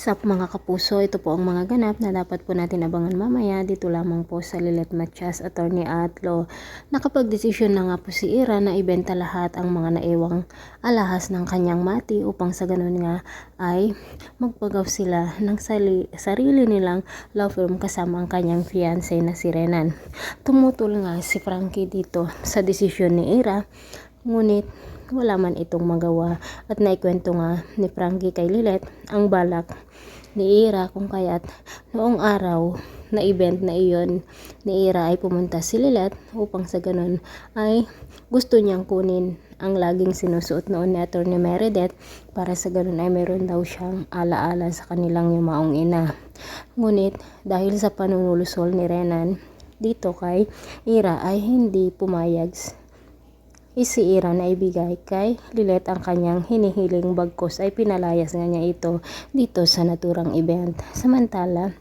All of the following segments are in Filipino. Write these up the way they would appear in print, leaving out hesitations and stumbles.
Sup mga kapuso, ito po ang mga ganap na dapat po natin abangan mamaya dito lamang po sa Lilet Matias, Attorney Atlo. Nakapagdesisyon na nga po si Ira na ibenta lahat ang mga naiwang alahas ng kanyang mati upang sa ganun nga ay magpagaw sila ng sarili nilang law firm kasama ang kanyang fiancé na si Renan. Tumutol nga si Frankie dito sa desisyon ni Ira, ngunit wala man itong magawa at naikwento nga ni Frankie kay Lilet ang balak ni Ira kung kaya't noong araw na event na iyon ni Ira ay pumunta si Lilet upang sa ganun ay gusto niyang kunin ang laging sinusuot noon ni Atty. Meredith para sa ganun ay meron daw siyang alaala sa kanilang yumaong ina. Ngunit dahil sa panunulusol ni Renan dito kay Ira ay hindi pumayag si Ira na ibigay kay Lilet ang kanyang hinihiling, bagkus ay pinalayas nga niya ito dito sa naturang event. Samantala,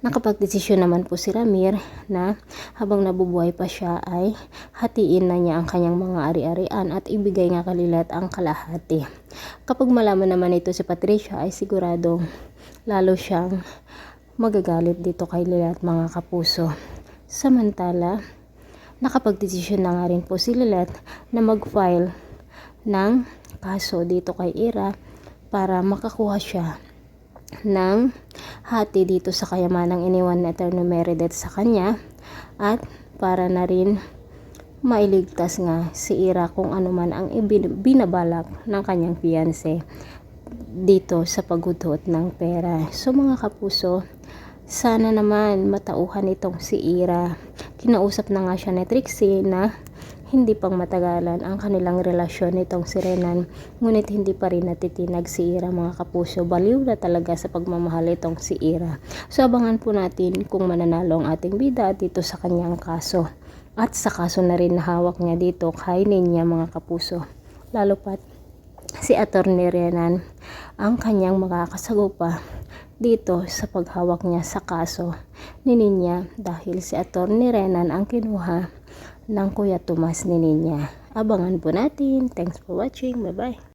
nakapagdesisyon naman po si Ramir na habang nabubuhay pa siya ay hatiin na niya ang kanyang mga ari-arian at ibigay nga kay Lilet ang kalahati. Kapag malaman naman ito si Patricia ay sigurado lalo siyang magagalit dito kay Lilet mga kapuso. Samantala, nakapagdesisyon na nga rin po si Lilet na mag-file ng kaso dito kay Ira para makakuha siya ng hati dito sa kayamanang iniwan ni Atty. Meredith sa kanya at para na rin mailigtas nga si Ira kung ano man ang binabalak ng kanyang fiancé dito sa paghutot ng pera. So mga kapuso, sana naman matauhan itong si Ira. Kinausap na nga siya ni Trixie na hindi pang matagalan ang kanilang relasyon nitong si Renan, ngunit hindi pa rin natitinag si Ira mga kapuso. Baliw na talaga sa pagmamahal itong si Ira. So abangan po natin kung mananalo ang ating bida dito sa kanyang kaso at sa kaso na rin na hawak niya dito kay Ninya mga kapuso. Lalo pat si Atty. Renan ang kanyang makakasagupa dito sa paghawak niya sa kaso ni Ninya dahil si Atty. Renan ang kinuha ng Kuya Tomas ni Ninya. Abangan po natin. Thanks for watching. Bye bye.